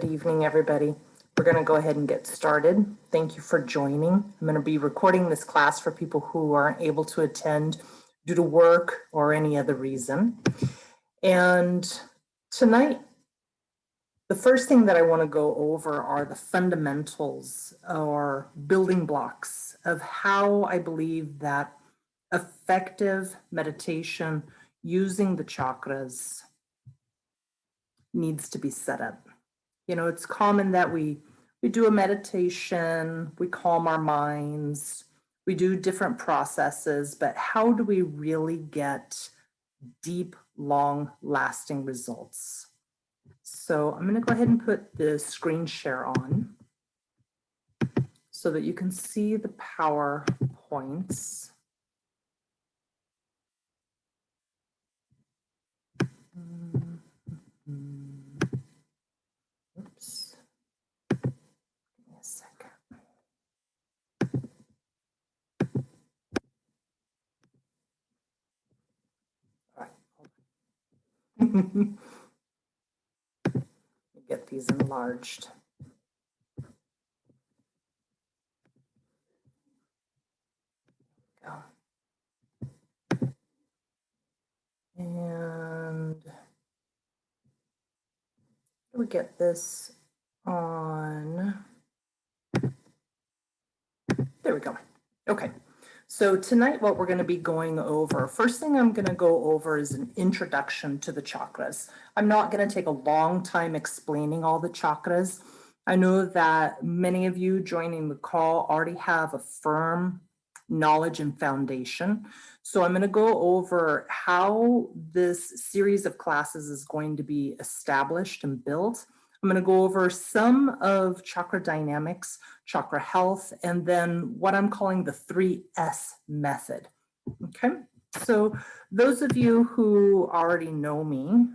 Good evening, everybody. We're going to go ahead and get started. Thank you for joining. I'm going to be recording this class for people who aren't able to attend due to work or any other reason. And tonight, the first thing that I want to go over are the fundamentals or building blocks of how I believe that effective meditation using the chakras needs to be set up. You know, it's common that we do a meditation, we calm our minds, we do different processes, but how do we really get deep, long-lasting results? So I'm going to go ahead and put the screen share on so that you can see the PowerPoints. Oops. Give me a second. All right, hold on. Get these enlarged. Go. And we get this on. There we go. Okay. So tonight, what we're going to be going over, first thing I'm going to go over is an introduction to the chakras. I'm not going to take a long time explaining all the chakras. I know that many of you joining the call already have a firm knowledge and foundation. So I'm going to go over how this series of classes is going to be established and built. I'm going to go over some of Chakra Dynamics, Chakra Health, and then what I'm calling the 3S method. Okay, so those of you who already know me,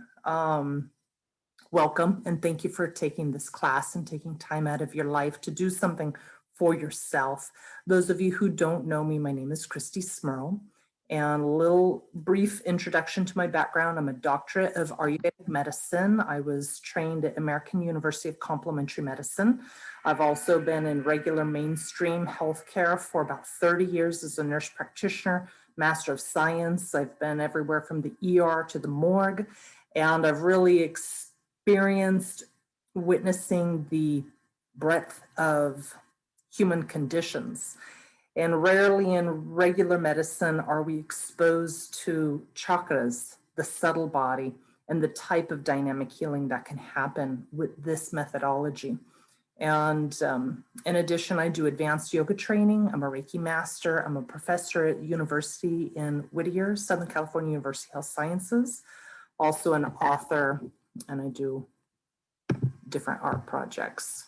welcome and thank you for taking this class and taking time out of your life to do something for yourself. Those of you who don't know me, my name is Christie Smirl. And a little brief introduction to my background. I'm a doctorate of Ayurvedic medicine. I was trained at American University of Complementary Medicine. I've also been in regular mainstream healthcare for about 30 years as a nurse practitioner, master of science. I've been everywhere from the ER to the morgue, and I've really experienced witnessing the breadth of human conditions. And rarely in regular medicine are we exposed to chakras, the subtle body, and the type of dynamic healing that can happen with this methodology. And in addition, I do advanced yoga training. I'm a Reiki master. I'm a professor at University in Whittier, Southern California University Health Sciences, also an author, and I do different art projects.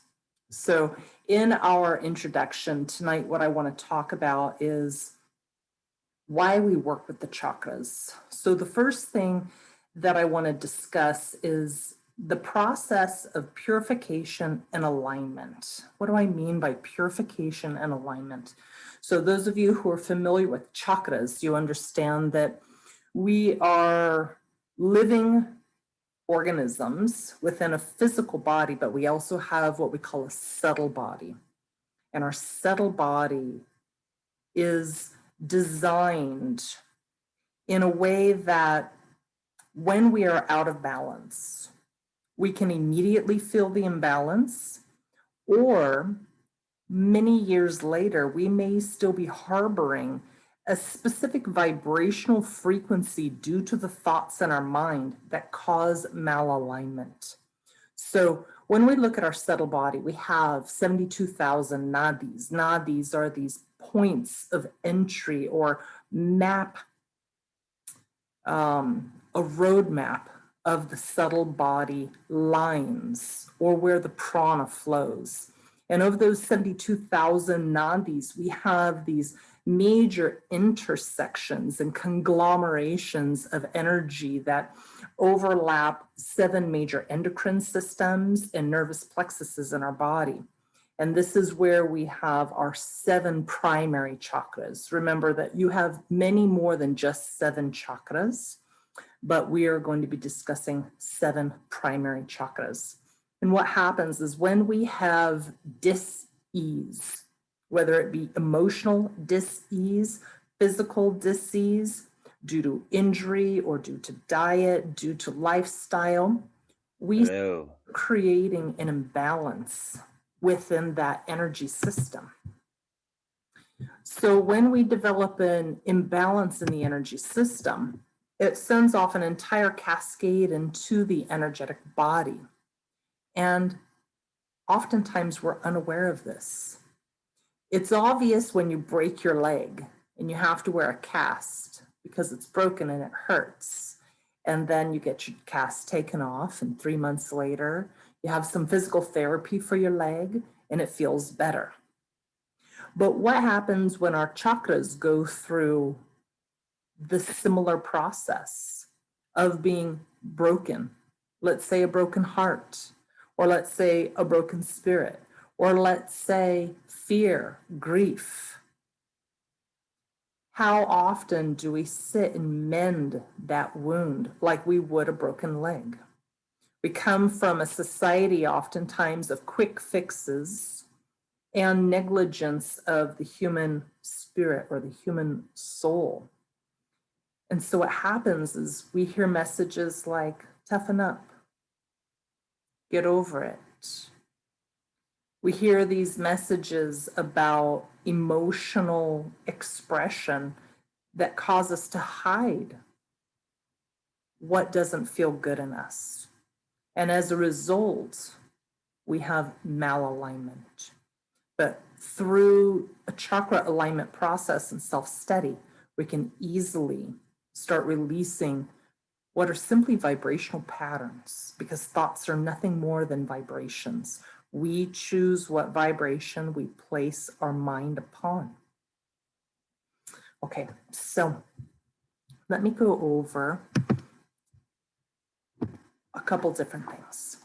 So in our introduction tonight, what I want to talk about is why we work with the chakras. So the first thing that I want to discuss is the process of purification and alignment. What do I mean by purification and alignment? So those of you who are familiar with chakras, you understand that we are living organisms within a physical body, but we also have what we call a subtle body. And our subtle body is designed in a way that when we are out of balance, we can immediately feel the imbalance, or many years later, we may still be harboring a specific vibrational frequency due to the thoughts in our mind that cause malalignment. So when we look at our subtle body, we have 72,000 nadis. Nadis are these points of entry or map, a roadmap of the subtle body lines or where the prana flows. And of those 72,000 nadis, we have these major intersections and conglomerations of energy that overlap 7 major endocrine systems and nervous plexuses in our body. And this is where we have our 7 primary chakras. Remember that you have many more than just 7 chakras, but we are going to be discussing 7 primary chakras. And what happens is when we have dis-ease, whether it be emotional dis-ease, physical dis-ease, due to injury or due to diet, due to lifestyle, we are creating an imbalance within that energy system. So when we develop an imbalance in the energy system, it sends off an entire cascade into the energetic body. And oftentimes we're unaware of this. It's obvious when you break your leg and you have to wear a cast because it's broken and it hurts. And then you get your cast taken off, and 3 months later, you have some physical therapy for your leg and it feels better. But what happens when our chakras go through the similar process of being broken? Let's say a broken heart, or let's say a broken spirit, or let's say fear, grief. How often do we sit and mend that wound like we would a broken leg? We come from a society oftentimes of quick fixes and negligence of the human spirit or the human soul. And so what happens is we hear messages like, toughen up, get over it. We hear these messages about emotional expression that cause us to hide what doesn't feel good in us. And as a result, we have malalignment. But through a chakra alignment process and self-study, we can easily start releasing what are simply vibrational patterns, because thoughts are nothing more than vibrations. We choose what vibration we place our mind upon. Okay, so let me go over a couple different things.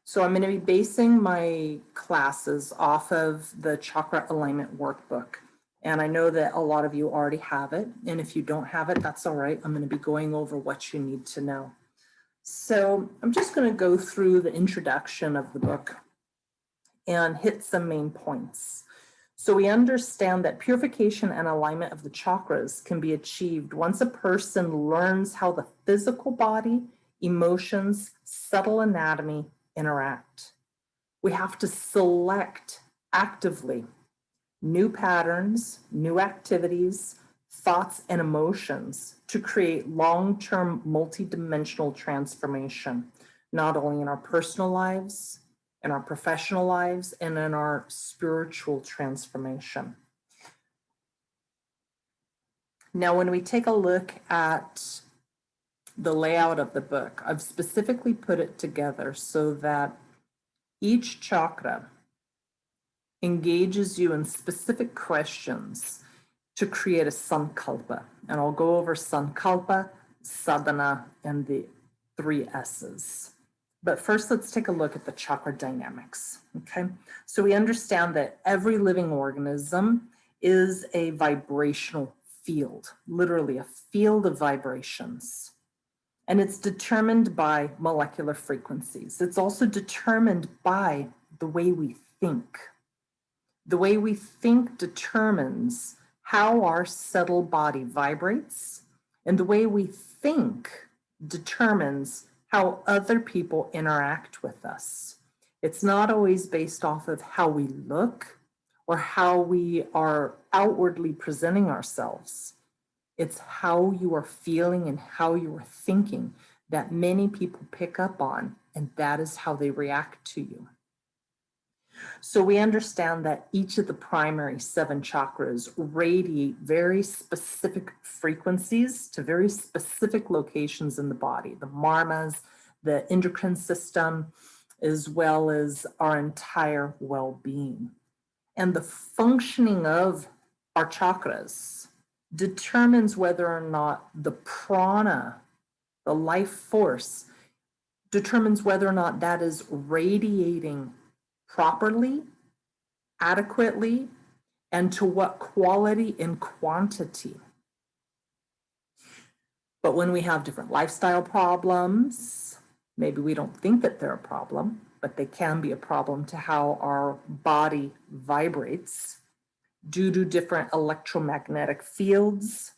So I'm going to be basing my classes off of the Chakra Alignment workbook. And I know that a lot of you already have it. And if you don't have it, that's all right. I'm going to be going over what you need to know. So I'm just going to go through the introduction of the book and hit some main points. So we understand that purification and alignment of the chakras can be achieved once a person learns how the physical body, emotions, subtle anatomy interact. We have to select actively new patterns, new activities, thoughts, and emotions to create long-term multidimensional transformation, not only in our personal lives, in our professional lives, and in our spiritual transformation. Now, when we take a look at the layout of the book, I've specifically put it together so that each chakra engages you in specific questions to create a sankalpa. And I'll go over sankalpa, sadhana, and the 3 S's. But first, let's take a look at the chakra dynamics, okay? So we understand that every living organism is a vibrational field, literally a field of vibrations. And it's determined by molecular frequencies. It's also determined by the way we think. The way we think determines how our subtle body vibrates, and the way we think determines how other people interact with us. It's not always based off of how we look or how we are outwardly presenting ourselves. It's how you are feeling and how you are thinking that many people pick up on, and that is how they react to you. So we understand that each of the primary 7 chakras radiate very specific frequencies to very specific locations in the body, the marmas, the endocrine system, as well as our entire well-being. And the functioning of our chakras determines whether or not the prana, the life force, determines whether or not that is radiating properly, adequately, and to what quality and quantity. But when we have different lifestyle problems, maybe we don't think that they're a problem, but they can be a problem to how our body vibrates due to different electromagnetic fields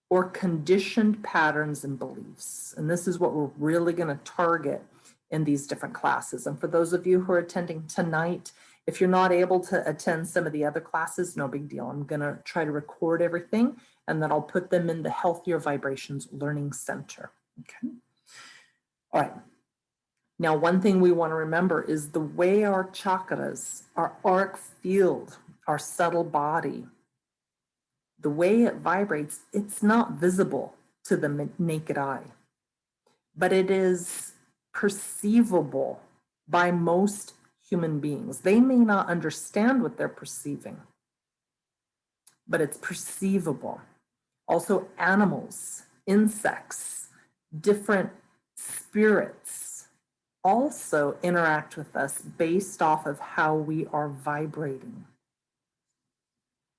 or conditioned patterns and beliefs. And this is what we're really going to target in these different classes. And for those of you who are attending tonight, if you're not able to attend some of the other classes, no big deal. I'm going to try to record everything, and then I'll put them in the Healthier Vibrations Learning Center. Okay. All right. Now, one thing we want to remember is the way our chakras, our auric field, our subtle body, the way it vibrates, it's not visible to the naked eye, but it is perceivable by most human beings. They may not understand what they're perceiving, but it's perceivable. Also, animals, insects, different spirits also interact with us based off of how we are vibrating.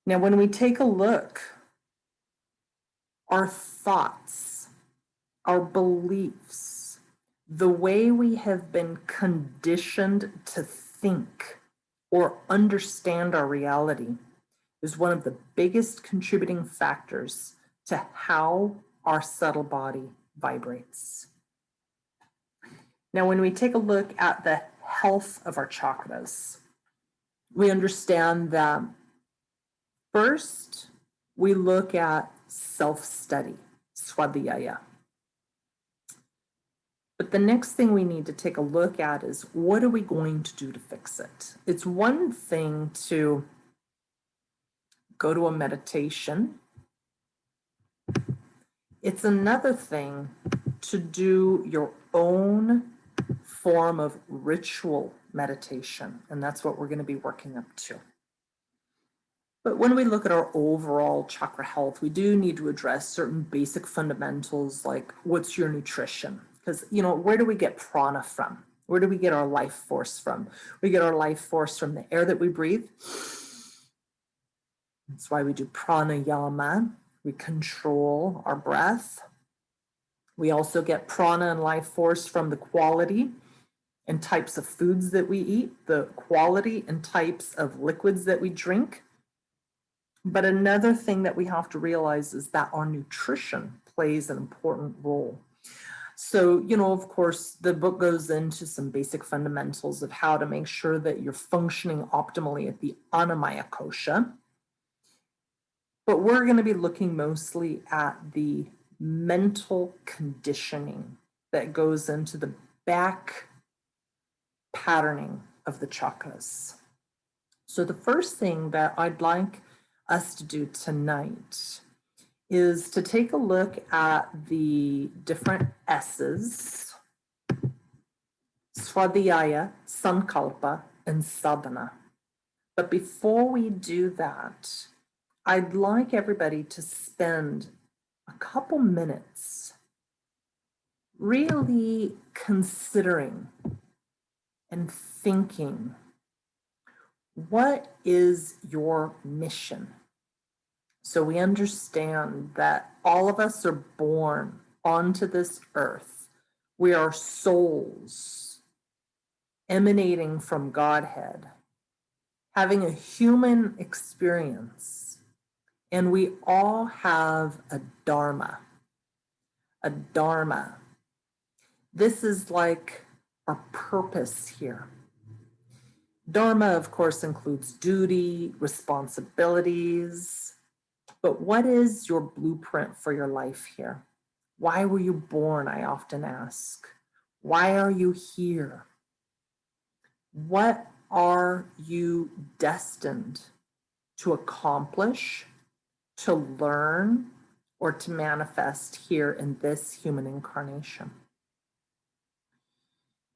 Now, when we take a look, our thoughts, our beliefs, the way we have been conditioned to think or understand our reality is one of the biggest contributing factors to how our subtle body vibrates. Now, when we take a look at the health of our chakras, we understand that first, we look at self-study, Svadhyaya. But the next thing we need to take a look at is, what are we going to do to fix it? It's one thing to go to a meditation. It's another thing to do your own form of ritual meditation, and that's what we're going to be working up to. But when we look at our overall chakra health, we do need to address certain basic fundamentals like, what's your nutrition? Because, where do we get prana from? Where do we get our life force from? We get our life force from the air that we breathe. That's why we do pranayama. We control our breath. We also get prana and life force from the quality and types of foods that we eat, the quality and types of liquids that we drink. But another thing that we have to realize is that our nutrition plays an important role. So, of course, the book goes into some basic fundamentals of how to make sure that you're functioning optimally at the Annamaya kosha. But we're going to be looking mostly at the mental conditioning that goes into the back patterning of the chakras. So the first thing that I'd like us to do tonight is to take a look at the different S's, Svadhyaya, sankalpa, and sadhana. But before we do that, I'd like everybody to spend a couple minutes really considering and thinking, what is your mission? So we understand that all of us are born onto this earth. We are souls emanating from Godhead, having a human experience, and we all have a dharma. A dharma. This is like our purpose here. Dharma, of course, includes duty, responsibilities, but what is your blueprint for your life here? Why were you born, I often ask. Why are you here? What are you destined to accomplish, to learn, or to manifest here in this human incarnation?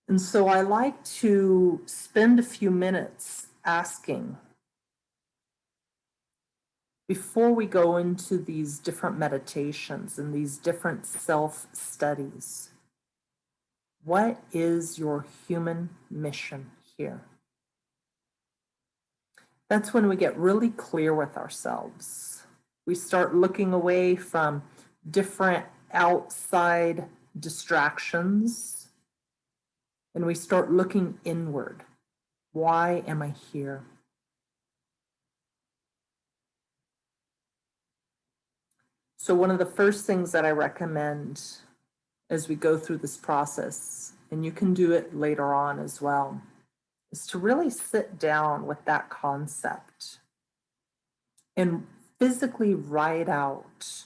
And so I like to spend a few minutes asking, before we go into these different meditations and these different self-studies, what is your human mission here? That's when we get really clear with ourselves. We start looking away from different outside distractions and we start looking inward. Why am I here? So one of the first things that I recommend as we go through this process, and you can do it later on as well, is to really sit down with that concept and physically write out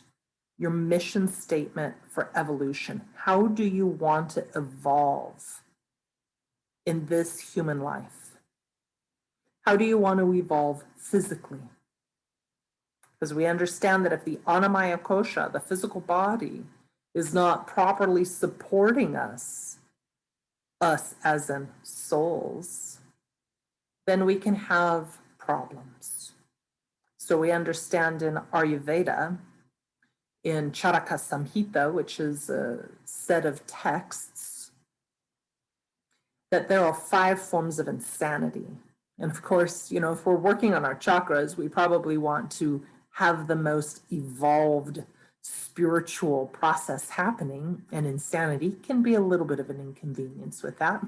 your mission statement for evolution. How do you want to evolve in this human life? How do you want to evolve physically? Because we understand that if the Annamaya Kosha, the physical body, is not properly supporting us as in souls, then we can have problems. So we understand in Ayurveda, in Charaka Samhita, which is a set of texts, that there are 5 forms of insanity. And of course, if we're working on our chakras, we probably want to have the most evolved spiritual process happening, and insanity can be a little bit of an inconvenience with that.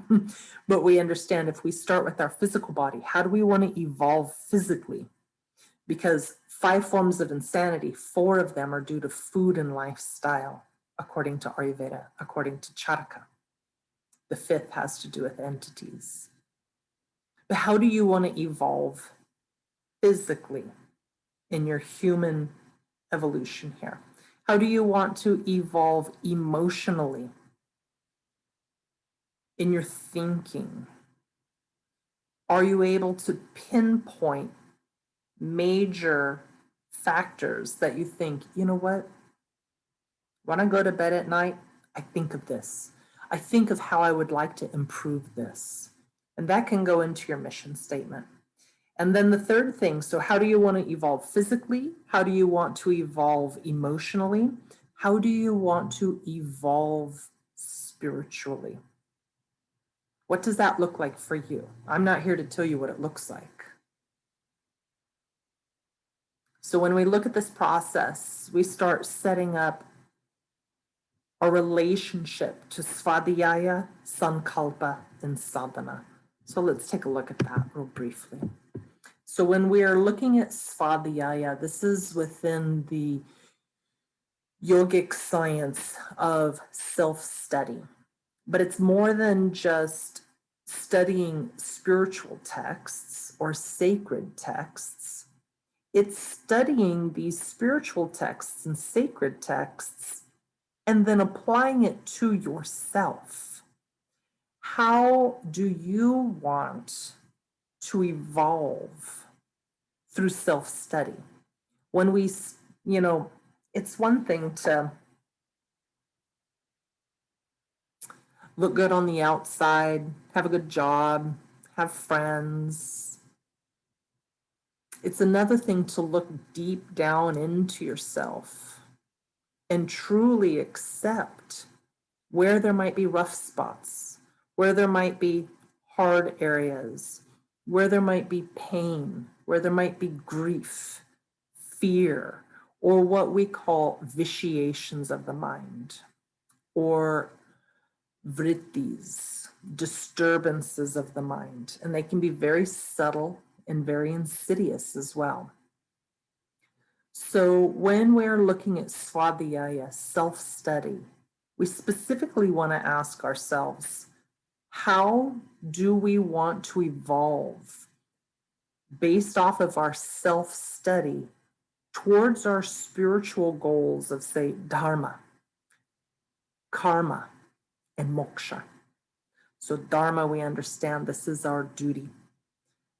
But we understand if we start with our physical body, how do we want to evolve physically? Because 5 forms of insanity, 4 of them are due to food and lifestyle, according to Ayurveda, according to Charaka. The 5th has to do with entities. But how do you want to evolve physically in your human evolution here? How do you want to evolve emotionally in your thinking? Are you able to pinpoint major factors that you think, you know what? When I go to bed at night, I think of this. I think of how I would like to improve this. And that can go into your mission statement. And then the 3rd thing, so how do you want to evolve physically? How do you want to evolve emotionally? How do you want to evolve spiritually? What does that look like for you? I'm not here to tell you what it looks like. So when we look at this process, we start setting up a relationship to Svadhyaya, sankalpa, and sadhana. So let's take a look at that real briefly. So when we are looking at Svadhyaya, this is within the yogic science of self-study, but it's more than just studying spiritual texts or sacred texts. It's studying these spiritual texts and sacred texts and then applying it to yourself. How do you want to evolve through self-study? When we, it's one thing to look good on the outside, have a good job, have friends. It's another thing to look deep down into yourself and truly accept where there might be rough spots, where there might be hard areas, where there might be pain, where there might be grief, fear, or what we call vitiations of the mind, or vrittis, disturbances of the mind. And they can be very subtle and very insidious as well. So when we're looking at Svadhyaya, self-study, we specifically want to ask ourselves, how do we want to evolve based off of our self-study towards our spiritual goals of, say, dharma, karma, and moksha? So dharma, we understand this is our duty.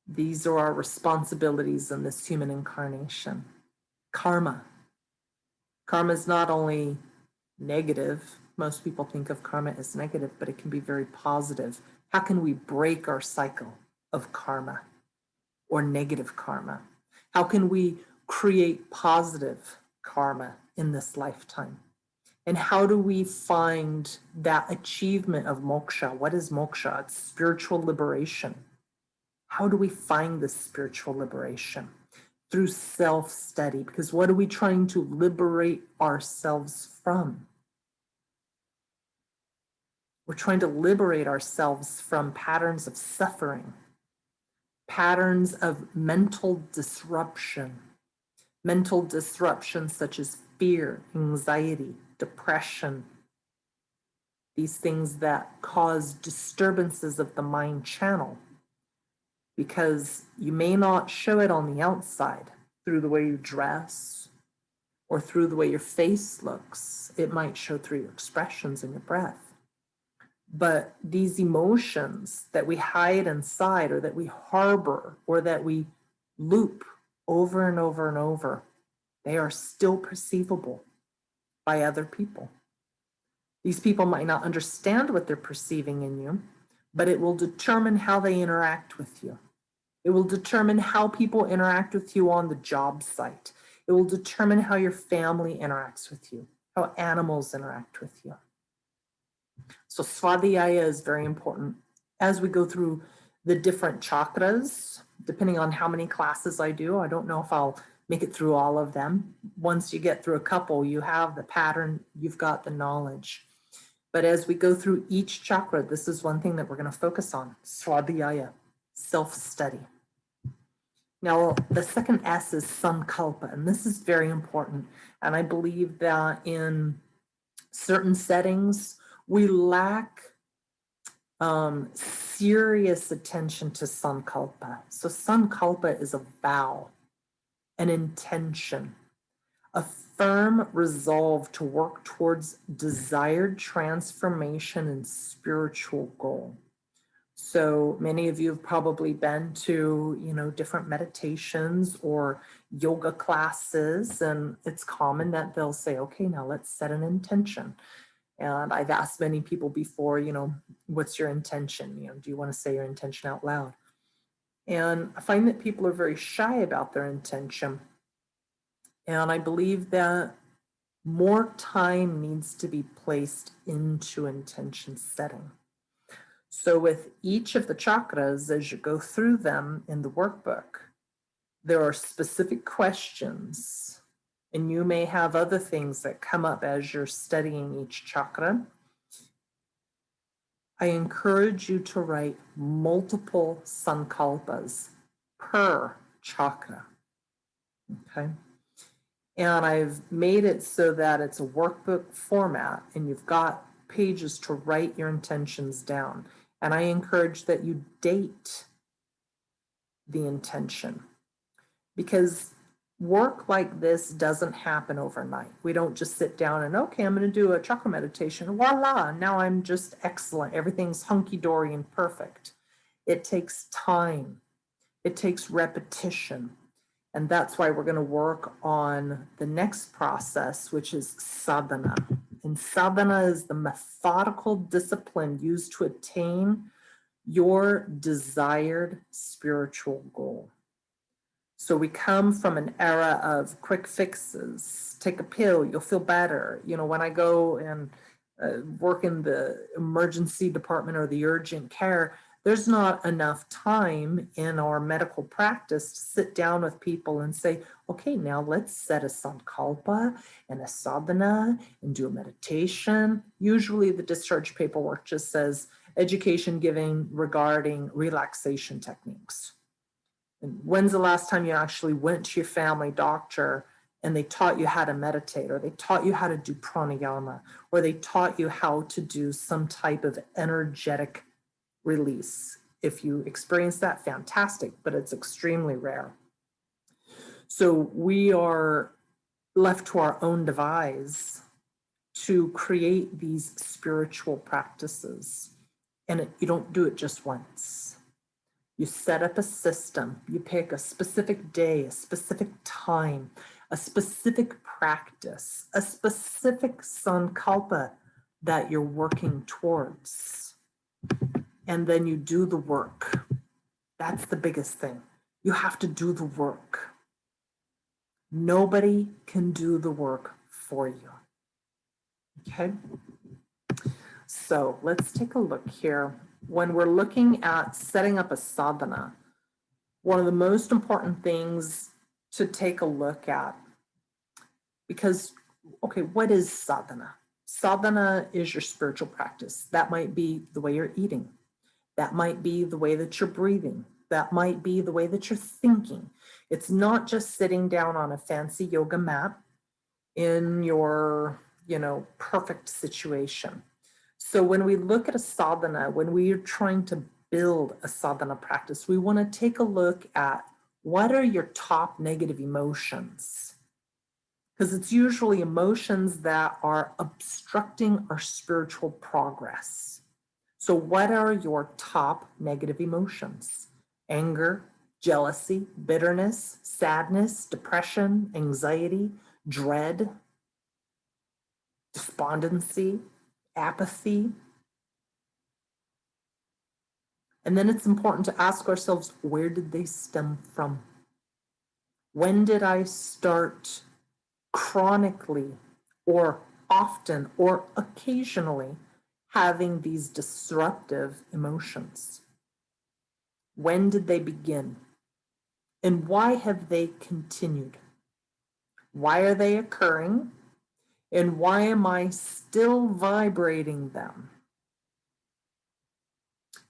These are our responsibilities in this human incarnation. Karma. Karma is not only negative. Most people think of karma as negative, but it can be very positive. How can we break our cycle of karma or negative karma? How can we create positive karma in this lifetime? And how do we find that achievement of moksha? What is moksha? It's spiritual liberation. How do we find this spiritual liberation? Through self-study. Because what are we trying to liberate ourselves from? We're trying to liberate ourselves from patterns of suffering, patterns of mental disruption such as fear, anxiety, depression, these things that cause disturbances of the mind channel, because you may not show it on the outside through the way you dress or through the way your face looks. It might show through your expressions and your breath. But these emotions that we hide inside, or that we harbor, or that we loop over and over and over, they are still perceivable by other people. These people might not understand what they're perceiving in you, but it will determine how they interact with you. It will determine how people interact with you on the job site. It will determine how your family interacts with you, how animals interact with you. So Svadhyaya is very important. As we go through the different chakras, depending on how many classes I do, I don't know if I'll make it through all of them. Once you get through a couple, you have the pattern, you've got the knowledge. But as we go through each chakra, this is one thing that we're going to focus on, Svadhyaya, self-study. Now, the second S is sankalpa, and this is very important. And I believe that in certain settings, we lack serious attention to sankalpa. So sankalpa is a vow, an intention, a firm resolve to work towards desired transformation and spiritual goal. So many of you have probably been to, different meditations or yoga classes, and it's common that they'll say, okay, now let's set an intention. And I've asked many people before, what's your intention? Do you want to say your intention out loud? And I find that people are very shy about their intention. And I believe that more time needs to be placed into intention setting. So with each of the chakras, as you go through them in the workbook, there are specific questions, and you may have other things that come up as you're studying each chakra. I encourage you to write multiple sankalpas per chakra, okay? And I've made it so that it's a workbook format, and you've got pages to write your intentions down. And I encourage that you date the intention, because work like this doesn't happen overnight. We don't just sit down and, okay, I'm going to do a chakra meditation. Voila, now I'm just excellent. Everything's hunky-dory and perfect. It takes time. It takes repetition. And that's why we're going to work on the next process, which is sadhana. And sadhana is the methodical discipline used to attain your desired spiritual goal. So we come from an era of quick fixes. Take a pill, you'll feel better. When I go and work in the emergency department or the urgent care, there's not enough time in our medical practice to sit down with people and say, okay, now let's set a sankalpa and a sadhana and do a meditation. Usually the discharge paperwork just says education given regarding relaxation techniques. And when's the last time you actually went to your family doctor and they taught you how to meditate, or they taught you how to do pranayama, or they taught you how to do some type of energetic release? If you experience that, fantastic, but it's extremely rare. So we are left to our own device to create these spiritual practices. And you don't do it just once. You set up a system, you pick a specific day, a specific time, a specific practice, a specific sankalpa that you're working towards. And then you do the work. That's the biggest thing. You have to do the work. Nobody can do the work for you. Okay? So let's take a look here. When we're looking at setting up a sadhana, one of the most important things to take a look at, because, okay, what is sadhana? Sadhana is your spiritual practice. That might be the way you're eating. That might be the way that you're breathing. That might be the way that you're thinking. It's not just sitting down on a fancy yoga mat in your, perfect situation. So when we look at a sadhana, when we are trying to build a sadhana practice, we want to take a look at what are your top negative emotions? Because it's usually emotions that are obstructing our spiritual progress. So what are your top negative emotions? Anger, jealousy, bitterness, sadness, depression, anxiety, dread, despondency, apathy. And then it's important to ask ourselves, where did they stem from? When did I start chronically or often or occasionally having these disruptive emotions? When did they begin? And why have they continued? Why are they occurring? And why am I still vibrating them?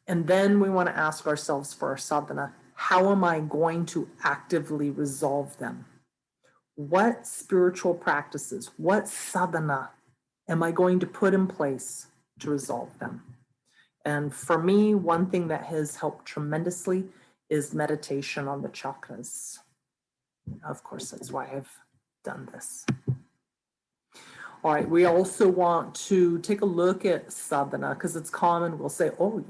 And then we want to ask ourselves for our sadhana, how am I going to actively resolve them? What spiritual practices, what sadhana am I going to put in place to resolve them? And for me, one thing that has helped tremendously is meditation on the chakras. Of course, that's why I've done this. All right, we also want to take a look at sadhana because it's common. We'll say, oh,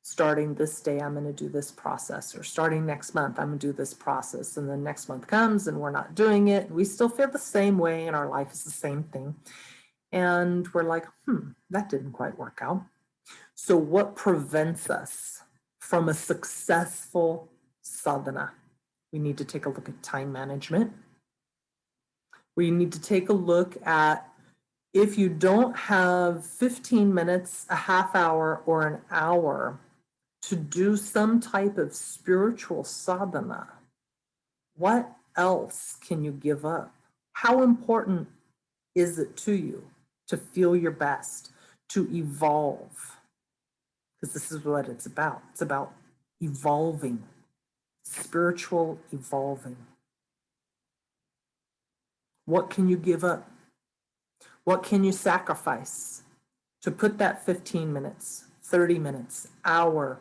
starting this day, I'm going to do this process, or starting next month, I'm going to do this process. And then next month comes and we're not doing it. We still feel the same way and our life is the same thing. And we're like, that didn't quite work out. So what prevents us from a successful sadhana? We need to take a look at time management. We need to take a look at, if you don't have 15 minutes, a half hour, or an hour to do some type of spiritual sadhana, what else can you give up? How important is it to you to feel your best, to evolve? Because this is what it's about. It's about evolving, spiritual evolving. What can you give up? What can you sacrifice to put that 15 minutes, 30 minutes, hour?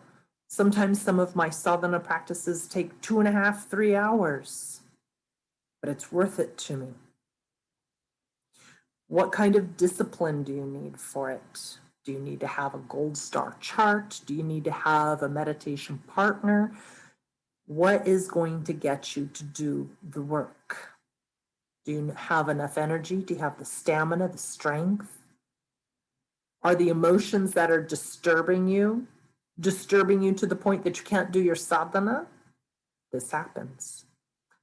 Sometimes some of my sadhana practices take 2.5, 3 hours, but it's worth it to me. What kind of discipline do you need for it? Do you need to have a gold star chart? Do you need to have a meditation partner? What is going to get you to do the work? Do you have enough energy? Do you have the stamina, the strength? Are the emotions that are disturbing you to the point that you can't do your sadhana? This happens.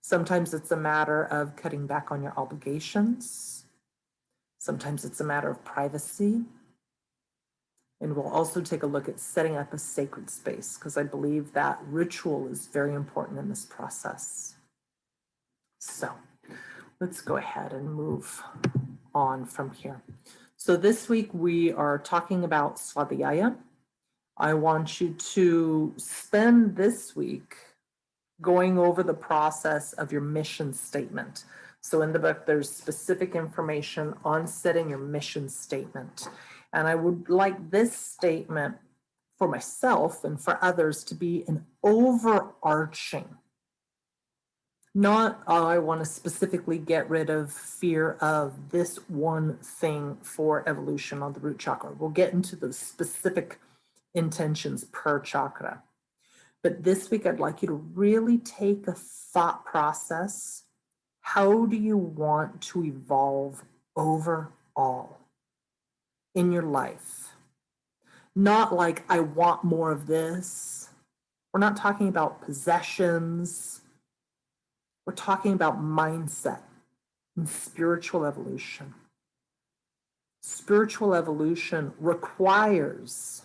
Sometimes it's a matter of cutting back on your obligations. Sometimes it's a matter of privacy. And we'll also take a look at setting up a sacred space, because I believe that ritual is very important in this process. So let's go ahead and move on from here. So this week we are talking about Svadhyaya. I want you to spend this week going over the process of your mission statement. So in the book, there's specific information on setting your mission statement. And I would like this statement for myself and for others to be an overarching, not, I want to specifically get rid of fear of this one thing for evolution on the root chakra. We'll get into those specific intentions per chakra. But this week, I'd like you to really take a thought process. How do you want to evolve overall in your life? Not like, I want more of this. We're not talking about possessions. We're talking about mindset and spiritual evolution. Spiritual evolution requires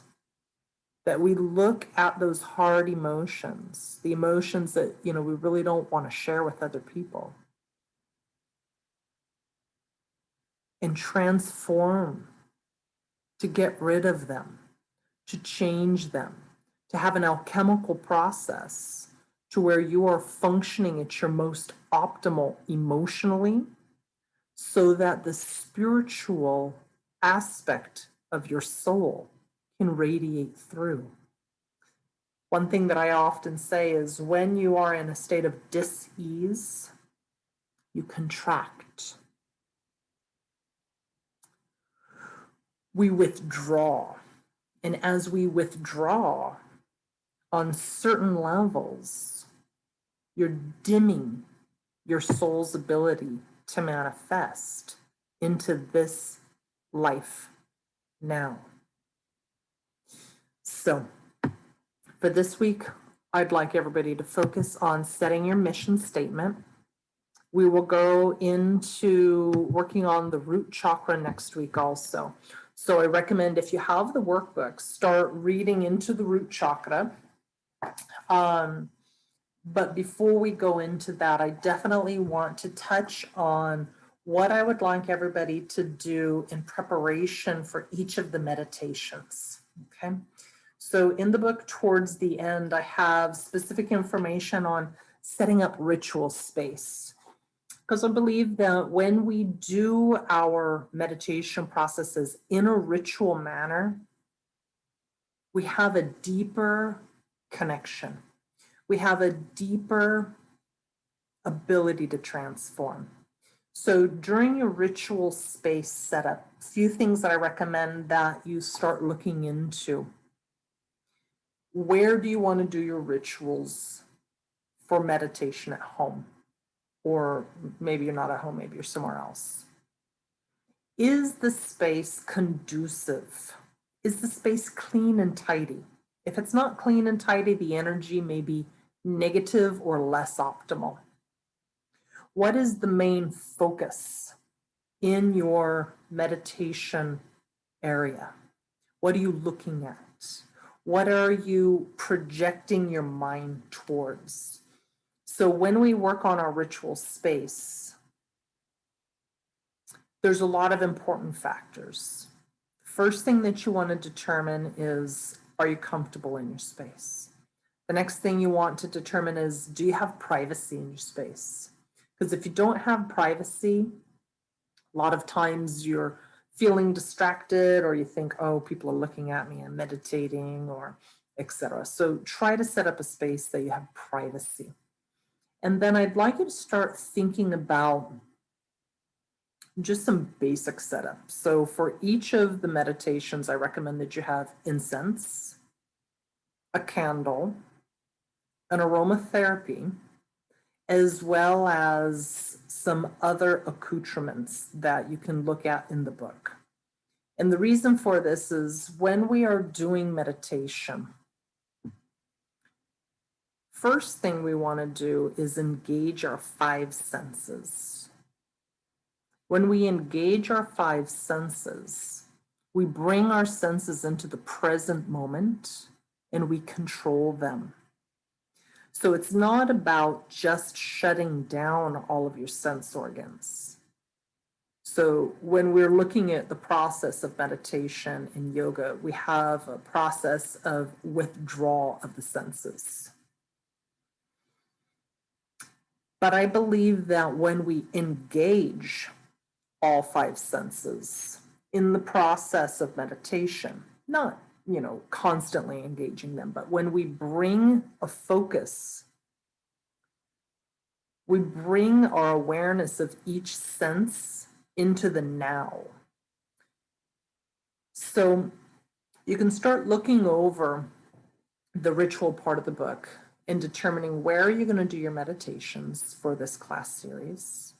that we look at those hard emotions, the emotions that, we really don't want to share with other people. and transform, to get rid of them, to change them, to have an alchemical process to where you are functioning at your most optimal emotionally, so that the spiritual aspect of your soul can radiate through. One thing that I often say is when you are in a state of dis-ease, you contract. We withdraw. And as we withdraw on certain levels, you're dimming your soul's ability to manifest into this life now. So for this week, I'd like everybody to focus on setting your mission statement. We will go into working on the root chakra next week also. So I recommend, if you have the workbook, start reading into the root chakra. But before we go into that, I definitely want to touch on what I would like everybody to do in preparation for each of the meditations, okay? So in the book, towards the end, I have specific information on setting up ritual space, because I believe that when we do our meditation processes in a ritual manner, we have a deeper connection. We have a deeper ability to transform. So during your ritual space setup, a few things that I recommend that you start looking into. Where do you want to do your rituals for meditation at home? Or maybe you're not at home, maybe you're somewhere else. Is the space conducive? Is the space clean and tidy? If it's not clean and tidy, the energy may be negative or less optimal. What is the main focus in your meditation area? What are you looking at? What are you projecting your mind towards? So when we work on our ritual space, there's a lot of important factors. First thing that you want to determine is, are you comfortable in your space? The next thing you want to determine is, do you have privacy in your space? Because if you don't have privacy, a lot of times you're feeling distracted, or you think, oh, people are looking at me, I'm meditating, or etc. So try to set up a space that you have privacy. And then I'd like you to start thinking about just some basic setup. So for each of the meditations, I recommend that you have incense, a candle, an aromatherapy, as well as some other accoutrements that you can look at in the book. And the reason for this is when we are doing meditation, first thing we want to do is engage our five senses. When we engage our five senses, we bring our senses into the present moment and we control them. So it's not about just shutting down all of your sense organs. So when we're looking at the process of meditation in yoga, we have a process of withdrawal of the senses. But I believe that when we engage all five senses in the process of meditation, not constantly engaging them, but when we bring a focus, we bring our awareness of each sense into the now. So you can start looking over the ritual part of the book and determining where you're going to do your meditations for this class series.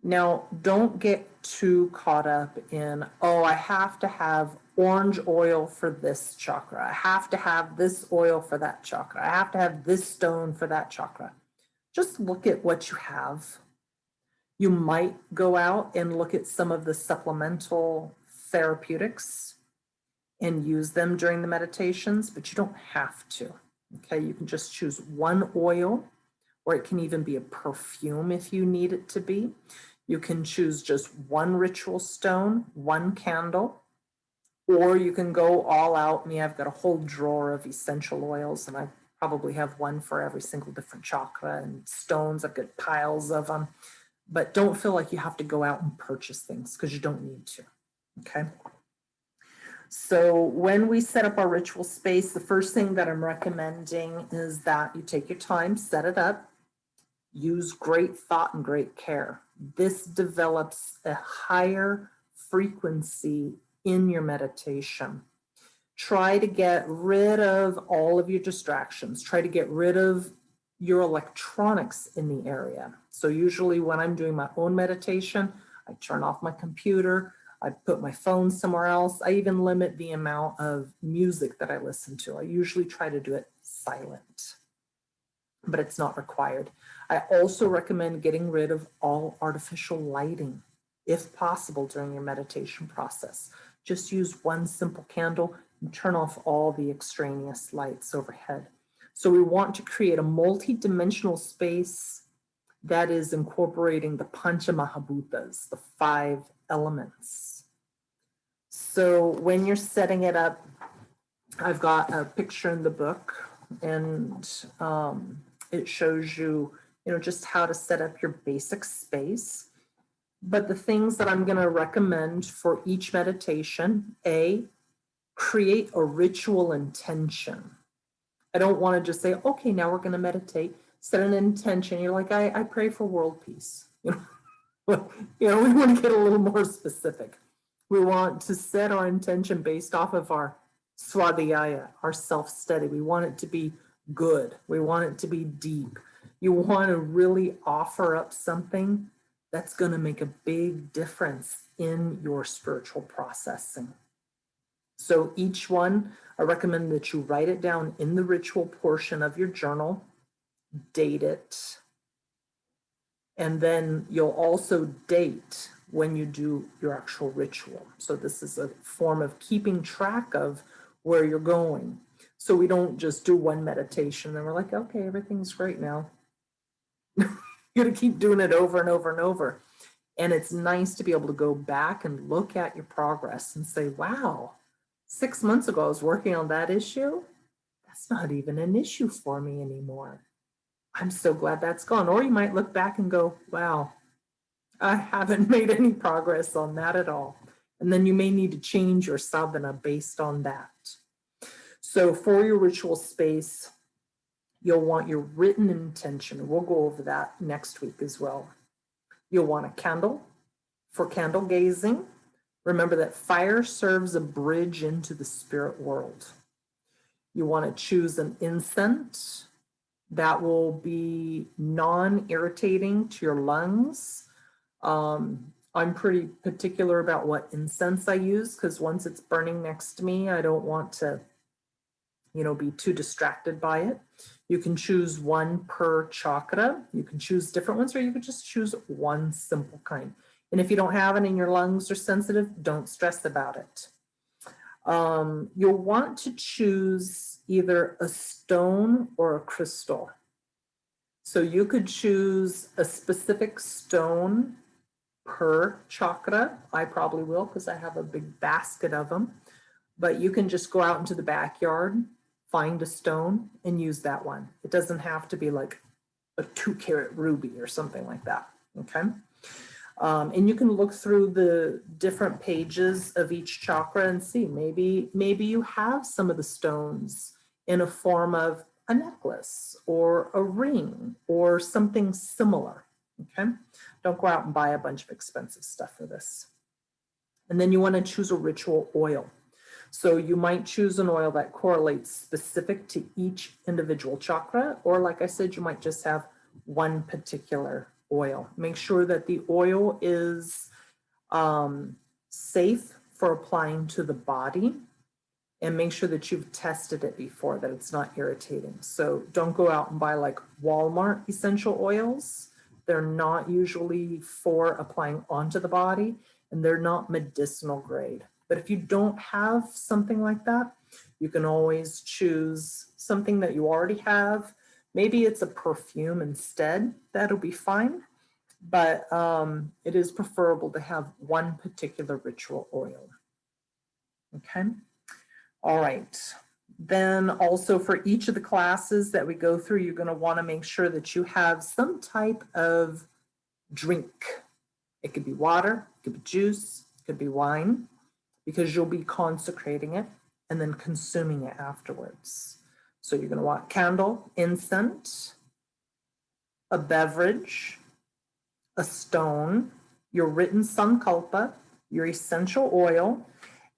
Now, don't get too caught up in, oh, I have to have orange oil for this chakra. I have to have this oil for that chakra. I have to have this stone for that chakra. Just look at what you have. You might go out and look at some of the supplemental therapeutics and use them during the meditations, but you don't have to. Okay, you can just choose one oil, or it can even be a perfume if you need it to be. You can choose just one ritual stone, one candle, or you can go all out. Me, I've got a whole drawer of essential oils, and I probably have one for every single different chakra, and stones, I've got piles of them. But don't feel like you have to go out and purchase things, because you don't need to, okay? So when we set up our ritual space, the first thing that I'm recommending is that you take your time, set it up, use great thought and great care. This develops a higher frequency in your meditation. Try to get rid of all of your distractions. Try to get rid of your electronics in the area. So usually when I'm doing my own meditation, I turn off my computer, I put my phone somewhere else. I even limit the amount of music that I listen to. I usually try to do it silent, but it's not required. I also recommend getting rid of all artificial lighting, if possible, during your meditation process. Just use one simple candle and turn off all the extraneous lights overhead. So we want to create a multi-dimensional space that is incorporating the Pancha Mahabhutas, the 5 elements. So when you're setting it up, I've got a picture in the book, and it shows you, just how to set up your basic space. But the things that I'm going to recommend for each meditation, create a ritual intention. I don't want to just say, okay, now we're going to meditate. Set an intention. You're like, I pray for world peace. We want to get a little more specific. We want to set our intention based off of our Svadhyaya, our self-study. We want it to be good. We want it to be deep. You want to really offer up something that's going to make a big difference in your spiritual processing. So each one, I recommend that you write it down in the ritual portion of your journal, date it, and then you'll also date when you do your actual ritual. So this is a form of keeping track of where you're going. So we don't just do one meditation and we're like, okay, everything's great now. You're going to keep doing it over and over and over. And it's nice to be able to go back and look at your progress and say, wow, 6 months ago I was working on that issue. That's not even an issue for me anymore. I'm so glad that's gone. Or you might look back and go, wow, I haven't made any progress on that at all. And then you may need to change your sadhana based on that. So for your ritual space, you'll want your written intention. We'll go over that next week as well. You'll want a candle for candle gazing. Remember that fire serves a bridge into the spirit world. You want to choose an incense that will be non-irritating to your lungs. I'm pretty particular about what incense I use, because once it's burning next to me, I don't want to, be too distracted by it. You can choose one per chakra. You can choose different ones, or you could just choose one simple kind. And if you don't have it and your lungs are sensitive, don't stress about it. You'll want to choose either a stone or a crystal. So you could choose a specific stone per chakra. I probably will, because I have a big basket of them. But you can just go out into the backyard, find a stone, and use that one. It doesn't have to be like a 2-carat ruby or something like that, okay? And you can look through the different pages of each chakra and see, maybe you have some of the stones in a form of a necklace or a ring or something similar, okay? Don't go out and buy a bunch of expensive stuff for this. And then you want to choose a ritual oil. So you might choose an oil that correlates specific to each individual chakra, or like I said, you might just have one particular oil. Make sure that the oil is safe for applying to the body, and make sure that you've tested it before, that it's not irritating. So don't go out and buy like Walmart essential oils. They're not usually for applying onto the body, and they're not medicinal grade. But if you don't have something like that, you can always choose something that you already have. Maybe it's a perfume instead. That'll be fine. but it is preferable to have one particular ritual oil. Okay. All right. Then also for each of the classes that we go through, you're going to want to make sure that you have some type of drink. It could be water, it could be juice, it could be wine, because you'll be consecrating it and then consuming it afterwards. So you're going to want candle, incense, a beverage, a stone, your written sankalpa, your essential oil.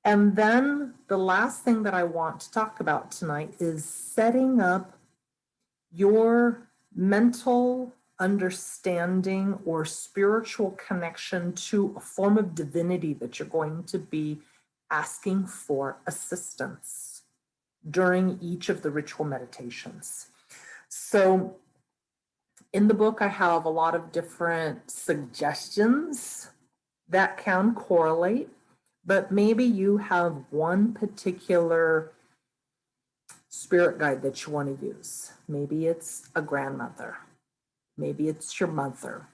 And then the last thing that I want to talk about tonight is setting up your mental understanding or spiritual connection to a form of divinity that you're going to be asking for assistance during each of the ritual meditations. So in the book, I have a lot of different suggestions that can correlate, but maybe you have one particular spirit guide that you want to use. Maybe it's a grandmother. Maybe it's your mother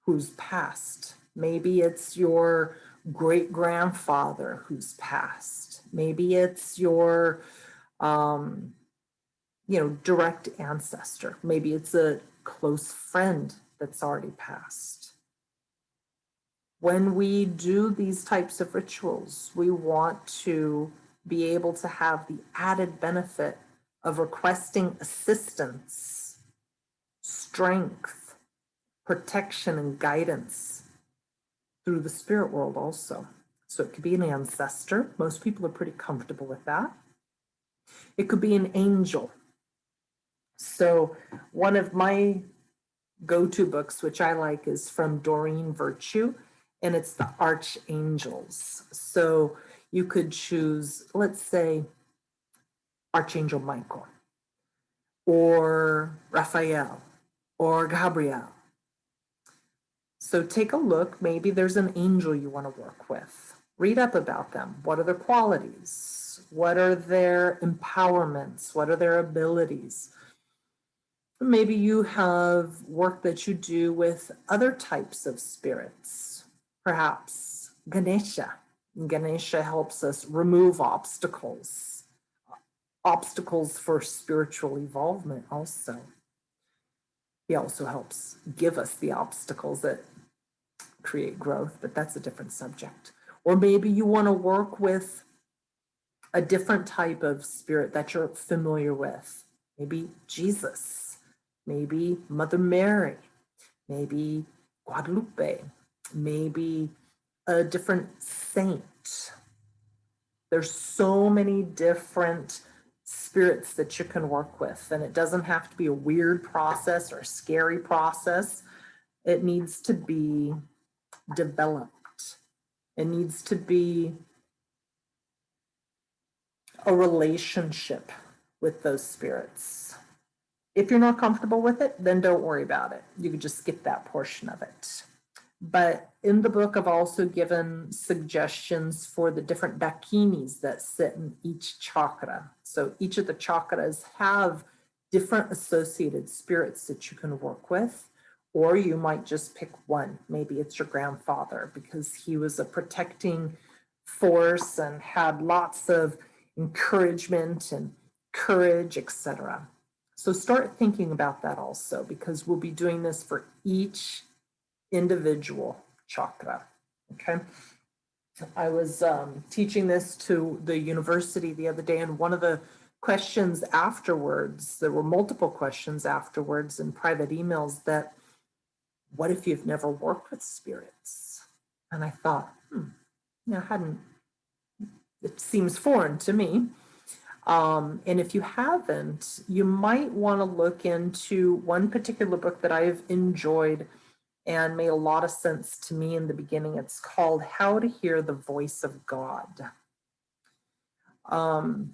who's passed. Maybe it's your great-grandfather who's passed. Maybe it's your, direct ancestor. Maybe it's a close friend that's already passed. When we do these types of rituals, we want to be able to have the added benefit of requesting assistance, strength, protection, and guidance through the spirit world also. So it could be an ancestor. Most people are pretty comfortable with that. It could be an angel. So one of my go-to books, which I like, is from Doreen Virtue, and it's the Archangels. So you could choose, let's say, Archangel Michael, or Raphael, or Gabriel. So take a look. Maybe there's an angel you want to work with. Read up about them. What are their qualities? What are their empowerments? What are their abilities? Maybe you have work that you do with other types of spirits. Perhaps Ganesha. Ganesha helps us remove obstacles for spiritual evolvement also. He also helps give us the obstacles that create growth, but that's a different subject. Or maybe you want to work with a different type of spirit that you're familiar with. Maybe Jesus, maybe Mother Mary, maybe Guadalupe, maybe a different saint. There's so many different spirits that you can work with, and it doesn't have to be a weird process or a scary process. It needs to be developed. It needs to be a relationship with those spirits. If you're not comfortable with it, then don't worry about it. You can just skip that portion of it. But in the book, I've also given suggestions for the different dakinis that sit in each chakra. So each of the chakras have different associated spirits that you can work with, or you might just pick one. Maybe it's your grandfather because he was a protecting force and had lots of encouragement and courage, etc. So start thinking about that also, because we'll be doing this for each individual chakra. Okay. I was teaching this to the university the other day, and one of the questions afterwards, there were multiple questions afterwards in private emails that, what if you've never worked with spirits? And I thought, it seems foreign to me. And if you haven't, you might want to look into one particular book that I've enjoyed and made a lot of sense to me in the beginning. It's called How to Hear the Voice of God. And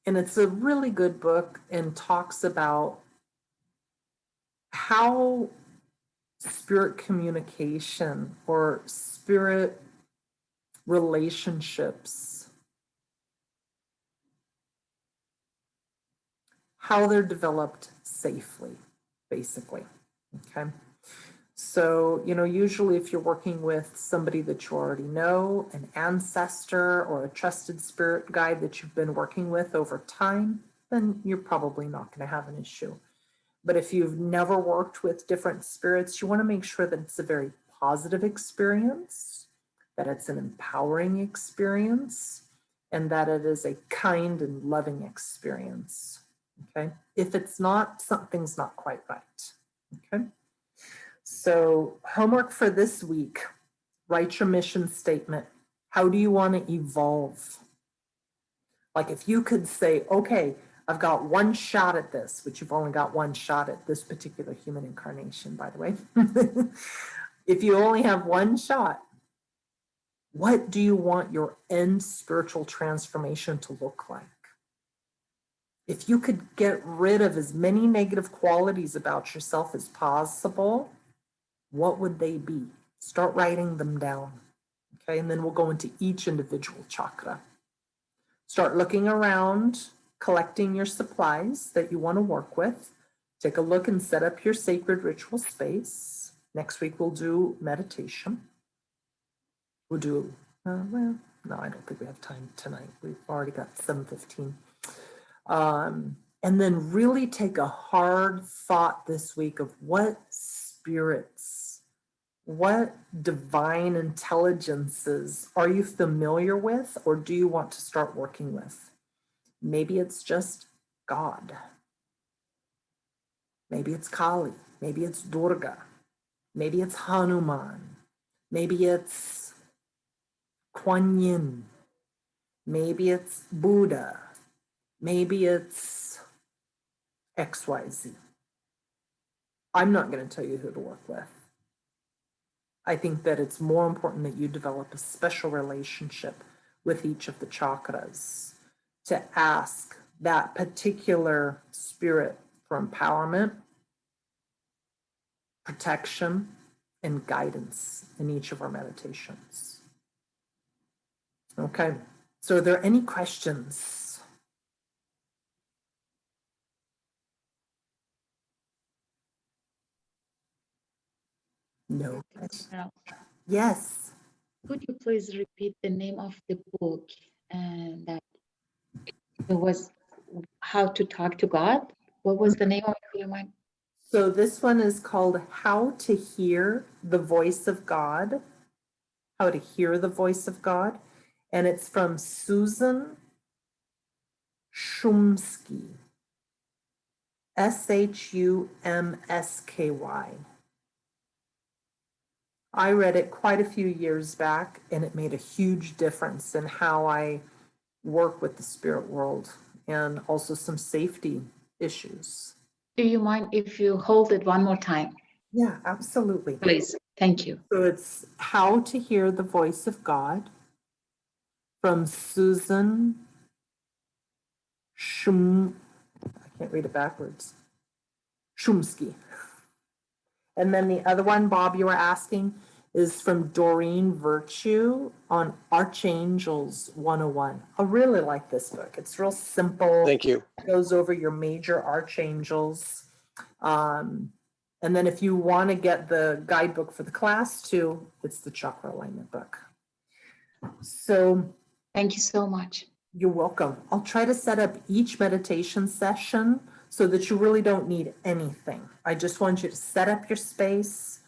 it's a really good book and talks about how spirit communication or spirit relationships, how they're developed safely, basically. Okay. So, usually if you're working with somebody that you already know, an ancestor or a trusted spirit guide that you've been working with over time, then you're probably not going to have an issue. But if you've never worked with different spirits, you want to make sure that it's a very positive experience, that it's an empowering experience, and that it is a kind and loving experience. Okay. If it's not, something's not quite right. Okay. So homework for this week, write your mission statement. How do you want to evolve? Like if you could say, okay, I've got one shot at this, which you've only got one shot at this particular human incarnation, by the way. If you only have one shot, what do you want your end spiritual transformation to look like? If you could get rid of as many negative qualities about yourself as possible, what would they be? Start writing them down. Okay, and then we'll go into each individual chakra. Start looking around, collecting your supplies that you want to work with. Take a look and set up your sacred ritual space. Next week we'll do meditation. We'll do, well, no, I don't think we have time tonight. We've already got 7:15. And then really take a hard thought this week of what spirits, what divine intelligences are you familiar with, or do you want to start working with? Maybe it's just God. Maybe it's Kali. Maybe it's Durga. Maybe it's Hanuman. Maybe it's Kuan Yin. Maybe it's Buddha. Maybe it's XYZ. I'm not going to tell you who to work with. I think that it's more important that you develop a special relationship with each of the chakras to ask that particular spirit for empowerment, protection, and guidance in each of our meditations. Okay, so are there any questions? No. Yes. Could you please repeat the name of the book and that it was How to Talk to God? What was the name of it? Do you mind? So this one is called How to Hear the Voice of God. How to Hear the Voice of God. And it's from Susan Shumsky. Shumsky. I read it quite a few years back, and it made a huge difference in how I work with the spirit world and also some safety issues. Do you mind if you hold it one more time? Yeah, absolutely. Please. Thank you. So it's How to Hear the Voice of God from Susan I can't read it backwards. Shumsky. And then the other one, Bob, you were asking, is from Doreen Virtue on Archangels 101. I really like this book. It's real simple. Thank you. It goes over your major archangels. And then if you want to get the guidebook for the class too, it's the Chakra Alignment book. So thank you so much. You're welcome. I'll try to set up each meditation session so that you really don't need anything. I just want you to set up your space,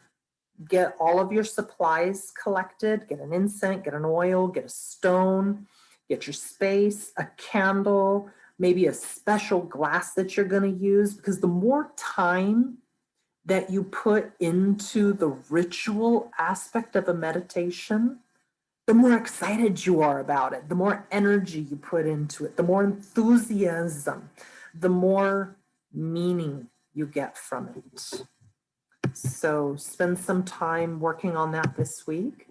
get all of your supplies collected, get an incense, get an oil, get a stone, get your space, a candle, maybe a special glass that you're going to use, because the more time that you put into the ritual aspect of a meditation, the more excited you are about it, the more energy you put into it, the more enthusiasm, the more meaning you get from it. So spend some time working on that this week.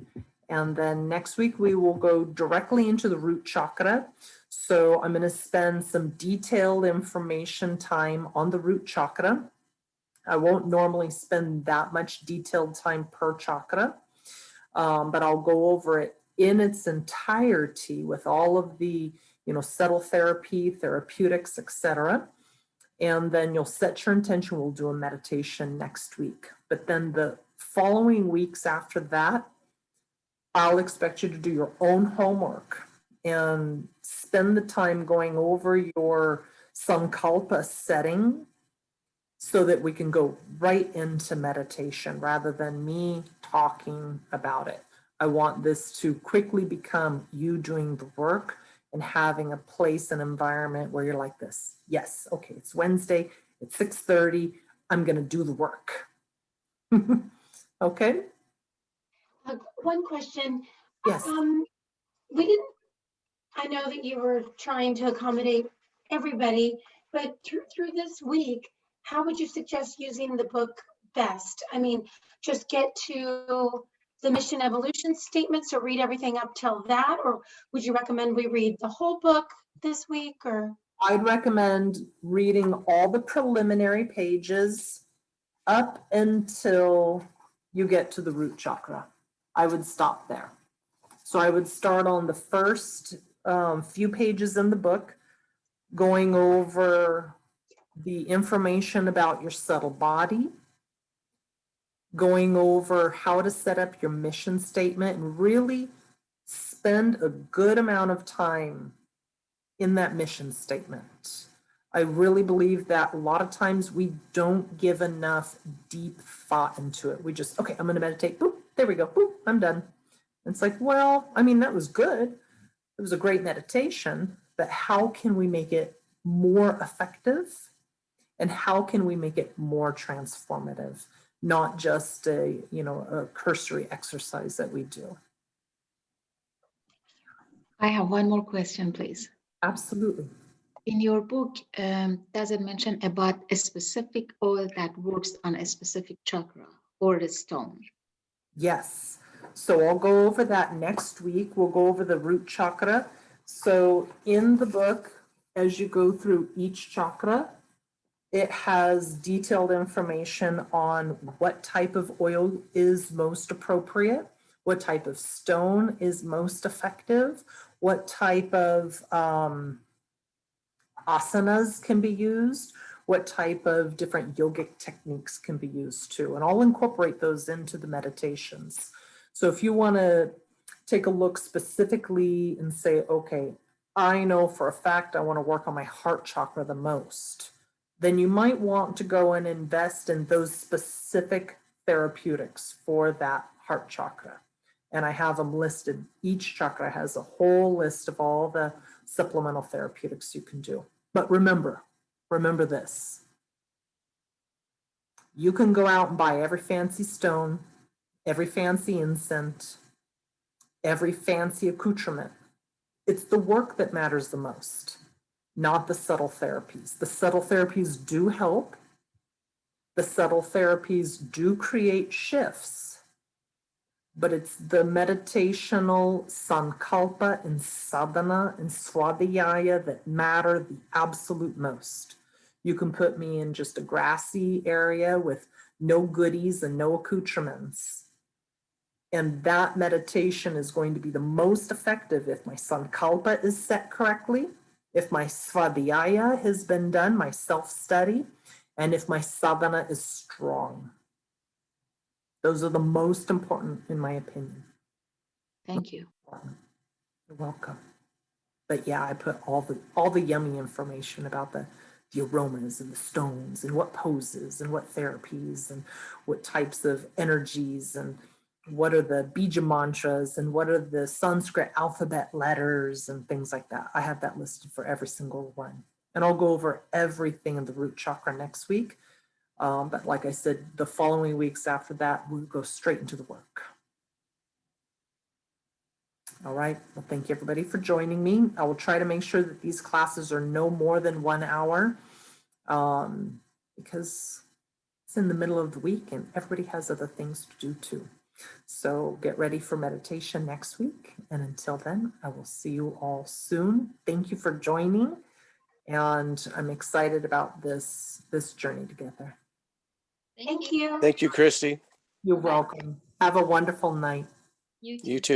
And then next week, we will go directly into the root chakra. So I'm going to spend some detailed information time on the root chakra. I won't normally spend that much detailed time per chakra, but I'll go over it in its entirety with all of the, subtle therapy, therapeutics, etc. And then you'll set your intention. We'll do a meditation next week. But then the following weeks after that, I'll expect you to do your own homework and spend the time going over your sankalpa setting so that we can go right into meditation rather than me talking about it. I want this to quickly become you doing the work and having a place and environment where you're like this. Yes, okay, it's Wednesday, it's 6:30, I'm gonna do the work. Okay? One question. Yes. We didn't, I know that you were trying to accommodate everybody, but through this week, how would you suggest using the book best? I mean, just get to the mission evolution statement, so read everything up till that, or would you recommend we read the whole book this week, or? I'd recommend reading all the preliminary pages up until you get to the root chakra. I would stop there. So I would start on the first few pages in the book, going over the information about your subtle body, going over how to set up your mission statement, and really spend a good amount of time in that mission statement. I really believe that a lot of times we don't give enough deep thought into it. We just, okay, I'm going to meditate. Boop, there we go. Boop, I'm done. It's like, well, I mean, that was good. It was a great meditation, but how can we make it more effective? And how can we make it more transformative? Not just a cursory exercise that we do. I have one more question, please. Absolutely. In your book, does it mention about a specific oil that works on a specific chakra or a stone? Yes. So I'll go over that next week. We'll go over the root chakra. So in the book, as you go through each chakra, it has detailed information on what type of oil is most appropriate, what type of stone is most effective, what type of asanas can be used, what type of different yogic techniques can be used too. And I'll incorporate those into the meditations. So if you want to take a look specifically and say, okay, I know for a fact I want to work on my heart chakra the most, then you might want to go and invest in those specific therapeutics for that heart chakra. And I have them listed. Each chakra has a whole list of all the supplemental therapeutics you can do. But remember this. You can go out and buy every fancy stone, every fancy incense, every fancy accoutrement. It's the work that matters the most, not the subtle therapies. The subtle therapies do help. The subtle therapies do create shifts, but it's the meditational sankalpa and sadhana and svadhyaya that matter the absolute most. You can put me in just a grassy area with no goodies and no accoutrements. And that meditation is going to be the most effective if my sankalpa is set correctly, if my svadhyaya has been done, my self-study, and if my sadhana is strong. Those are the most important, in my opinion. Thank you. You're welcome. But yeah, I put all the yummy information about the aromas and the stones and what poses and what therapies and what types of energies and what are the bija mantras and what are the Sanskrit alphabet letters and things like that. I have that listed for every single one. And I'll go over everything in the root chakra next week. But like I said, the following weeks after that, we'll go straight into the work. All right. Well, thank you everybody for joining me. I will try to make sure that these classes are no more than 1 hour because it's in the middle of the week and everybody has other things to do too. So get ready for meditation next week. And until then, I will see you all soon. Thank you for joining. And I'm excited about this journey together. Thank you. Thank you, Christie. You're welcome. Have a wonderful night. You too.